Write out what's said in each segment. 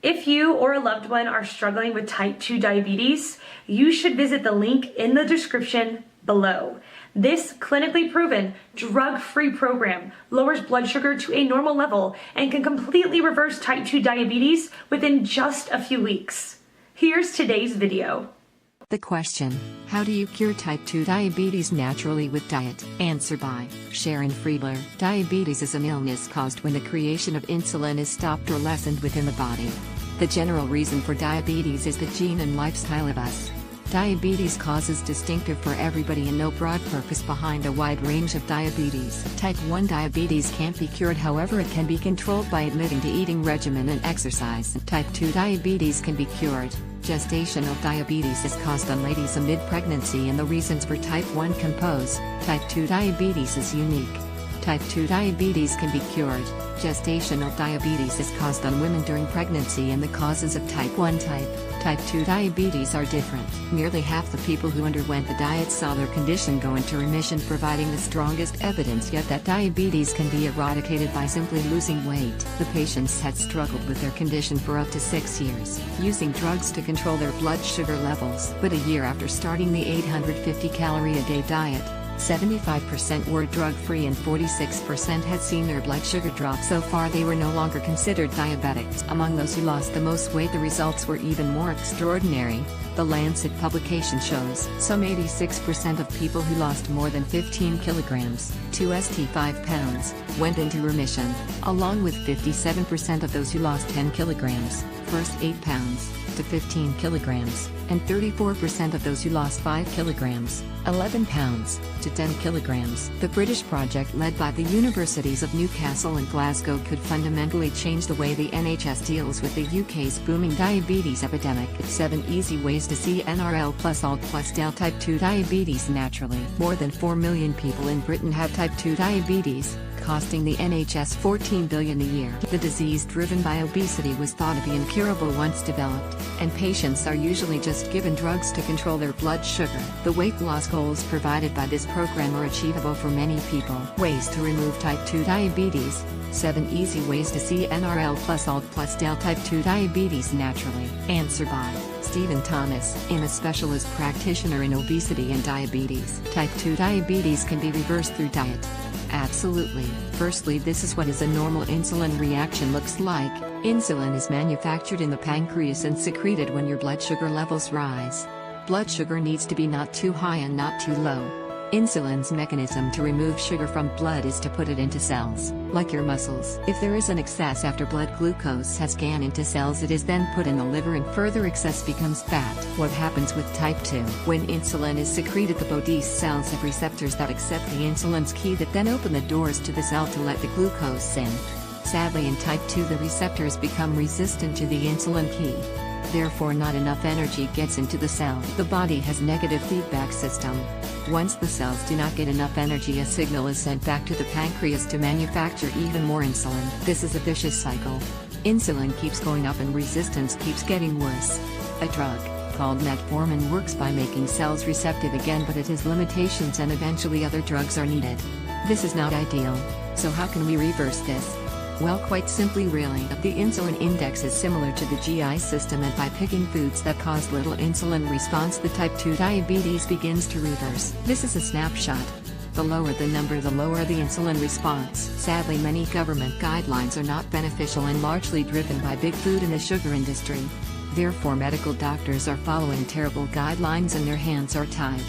If you or a loved one are struggling with type 2 diabetes, you should visit the link in the description below. This clinically proven, drug-free program lowers blood sugar to a normal level and can completely reverse type 2 diabetes within just a few weeks. Here's today's video. The question, how do you cure type 2 diabetes naturally with diet? Answer by Sharon Friedler. Diabetes is an illness caused when the creation of insulin is stopped or lessened within the body. The general reason for diabetes is the gene and lifestyle of us. Diabetes causes distinctive for everybody and no broad purpose behind a wide range of diabetes. Type 1 diabetes can't be cured, however it can be controlled by admitting to eating regimen and exercise. Type 2 diabetes can be cured. Gestational diabetes is caused on ladies amid pregnancy and the reasons for type 1 compose. Type 2 diabetes is unique. Type 2 diabetes can be cured. Gestational diabetes is caused on women during pregnancy and the causes of type 1 Type 2 diabetes are different. Nearly half the people who underwent the diet saw their condition go into remission, providing the strongest evidence yet that diabetes can be eradicated by simply losing weight. The patients had struggled with their condition for up to 6 years, using drugs to control their blood sugar levels. But a year after starting the 850 calorie a day diet, 75% were drug-free and 46% had seen their blood sugar drop so far they were no longer considered diabetics. Among those who lost the most weight, the results were even more extraordinary. The Lancet publication shows some 86% of people who lost more than 15 kilograms, 5 pounds, went into remission, along with 57% of those who lost 10 kilograms, 8 pounds, to 15 kilograms, and 34% of those who lost 5 kilograms, 11 pounds, to 10 kilograms. The British project led by the Universities of Newcastle and Glasgow could fundamentally change the way the NHS deals with the UK's booming diabetes epidemic. 7 easy ways to see NRL plus alt plus del type 2 diabetes naturally. More than 4 million people in Britain have type 2 diabetes, costing the NHS $14 billion a year. The disease driven by obesity was thought to be incurable once developed, and patients are usually just given drugs to control their blood sugar. The weight loss goals provided by this program are achievable for many people. Ways to remove type 2 diabetes. 7 easy ways to see NRL plus alt plus del type 2 diabetes naturally. Answer by Stephen Thomas. I'm a specialist practitioner in obesity and diabetes. Type 2 diabetes can be reversed through diet. Absolutely. Firstly, this is what a normal insulin reaction looks like. Insulin is manufactured in the pancreas and secreted when your blood sugar levels rise. Blood sugar needs to be not too high and not too low. Insulin's mechanism to remove sugar from blood is to put it into cells, like your muscles. If there is an excess after blood glucose has gone into cells, it is then put in the liver and further excess becomes fat. What happens with type 2? When insulin is secreted, the body cells have receptors that accept the insulin's key that then open the doors to the cell to let the glucose in. Sadly, in type 2 the receptors become resistant to the insulin key. Therefore not enough energy gets into the cell. The body has negative feedback system. Once the cells do not get enough energy, a signal is sent back to the pancreas to manufacture even more insulin. This is a vicious cycle. Insulin keeps going up and resistance keeps getting worse. A drug, called metformin, works by making cells receptive again, but it has limitations and eventually other drugs are needed. This is not ideal. So how can we reverse this? Well, quite simply really. The insulin index is similar to the GI system, and by picking foods that cause little insulin response, the type 2 diabetes begins to reverse. This is a snapshot. The lower the number, the lower the insulin response. Sadly, many government guidelines are not beneficial and largely driven by big food and the sugar industry. Therefore, medical doctors are following terrible guidelines and their hands are tied.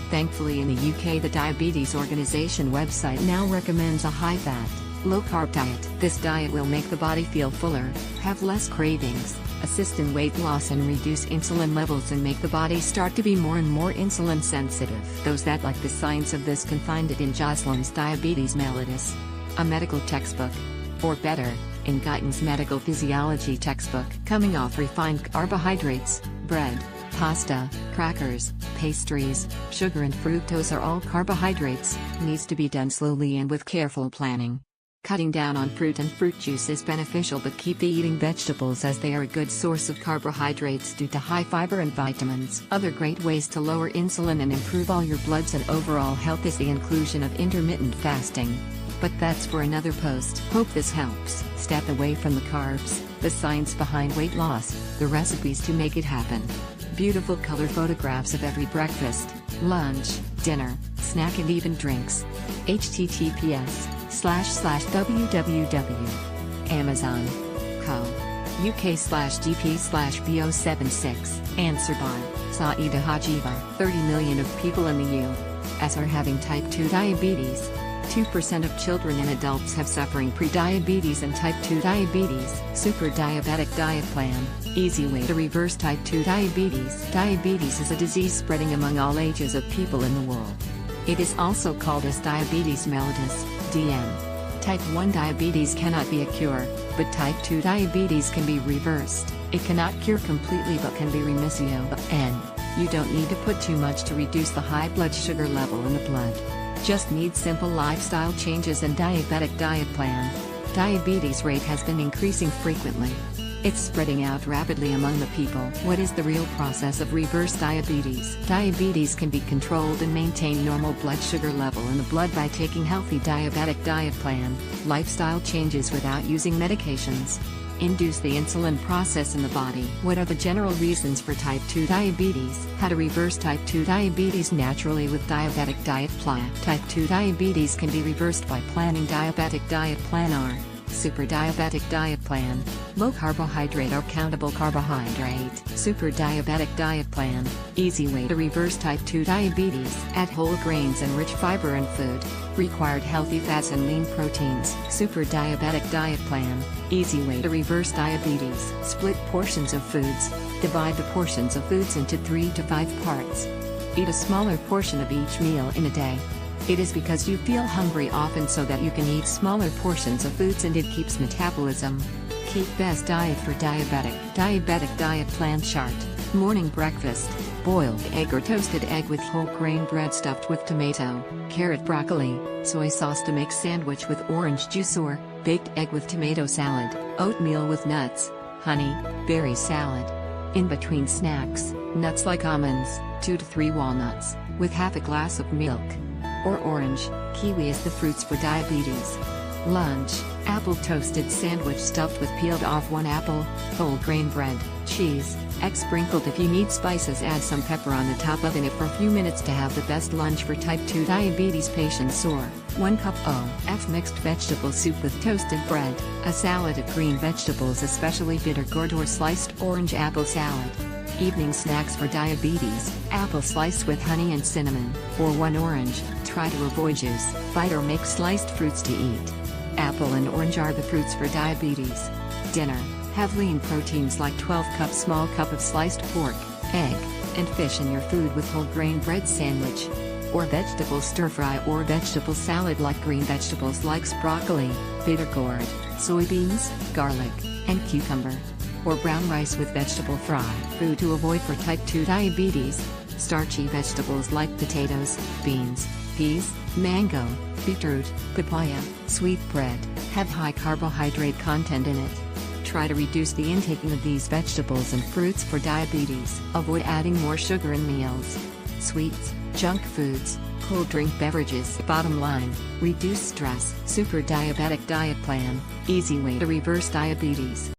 Thankfully, in the UK, the Diabetes Organization website now recommends a high-fat, low-carb diet. This diet will make the body feel fuller, have less cravings, assist in weight loss and reduce insulin levels, and make the body start to be more and more insulin sensitive. Those that like the science of this can find it in Jocelyn's Diabetes Mellitus, a medical textbook. Or better, in Guyton's Medical Physiology textbook. Coming off refined carbohydrates, bread, pasta, crackers, pastries, sugar and fructose are all carbohydrates, needs to be done slowly and with careful planning. Cutting down on fruit and fruit juice is beneficial, but keep eating vegetables as they are a good source of carbohydrates due to high fiber and vitamins. Other great ways to lower insulin and improve all your bloods and overall health is the inclusion of intermittent fasting. But that's for another post. Hope this helps. Step away from the carbs. The science behind weight loss, the recipes to make it happen. Beautiful color photographs of every breakfast, lunch, dinner, snack and even drinks. https://www.amazon.co.uk/GP/BO76. Answer by Saida Hajiva. 30 million of people in the U.S. are having type 2 diabetes. 2% of children and adults have suffering prediabetes and type 2 diabetes. Super diabetic diet plan. Easy way to reverse type 2 diabetes. Diabetes is a disease spreading among all ages of people in the world. It is also called as diabetes mellitus, DM. Type 1 diabetes cannot be a cure, but type 2 diabetes can be reversed. It cannot cure completely but can be remission. And you don't need to put too much to reduce the high blood sugar level in the blood. Just need simple lifestyle changes and diabetic diet plan. Diabetes rate has been increasing frequently. It's spreading out rapidly among the people. What is the real process of reverse diabetes? Diabetes can be controlled and maintain normal blood sugar level in the blood by taking healthy diabetic diet plan, lifestyle changes without using medications. Induce the insulin process in the body. What are the general reasons for type 2 diabetes? How to reverse type 2 diabetes naturally with diabetic diet plan. Type 2 diabetes can be reversed by planning diabetic diet plan or super diabetic diet plan. Low carbohydrate or countable carbohydrate. Super diabetic diet plan. Easy way to reverse type 2 diabetes. Add whole grains and rich fiber in food. Required healthy fats and lean proteins. Super diabetic diet plan. Easy way to reverse diabetes. Split portions of foods. Divide the portions of foods into 3 to 5 parts. Eat a smaller portion of each meal in a day. It is because you feel hungry often so that you can eat smaller portions of foods and it keeps metabolism. Keep best diet for diabetic. Diabetic diet plan chart. Morning breakfast. Boiled egg or toasted egg with whole grain bread stuffed with tomato, carrot, broccoli, soy sauce to make sandwich with orange juice or baked egg with tomato salad, oatmeal with nuts, honey, berry salad. In between snacks, nuts like almonds, 2 to 3 walnuts, with half a glass of milk. Or orange, kiwi is the fruits for diabetes. Lunch, apple toasted sandwich stuffed with peeled off 1 apple, whole grain bread, cheese, egg sprinkled. If you need spices, add some pepper on the top oven it for a few minutes to have the best lunch for type 2 diabetes patients. Or 1 cup of mixed vegetable soup with toasted bread, a salad of green vegetables especially bitter gourd or sliced orange apple salad. Evening snacks for diabetes, apple sliced with honey and cinnamon, or 1 orange. Try to avoid juice, bite or make sliced fruits to eat. Apple and orange are the fruits for diabetes. Dinner, have lean proteins like 12 cups small cup of sliced pork, egg, and fish in your food with whole grain bread sandwich. Or vegetable stir fry or vegetable salad like green vegetables like broccoli, bitter gourd, soybeans, garlic, and cucumber. Or brown rice with vegetable fry. Food to avoid for type 2 diabetes. Starchy vegetables like potatoes, beans, peas, mango, beetroot, papaya, sweet bread, have high carbohydrate content in it. Try to reduce the intaking of these vegetables and fruits for diabetes. Avoid adding more sugar in meals. Sweets, junk foods, cold drink beverages. Bottom line, reduce stress. Super diabetic diet plan. Easy way to reverse diabetes.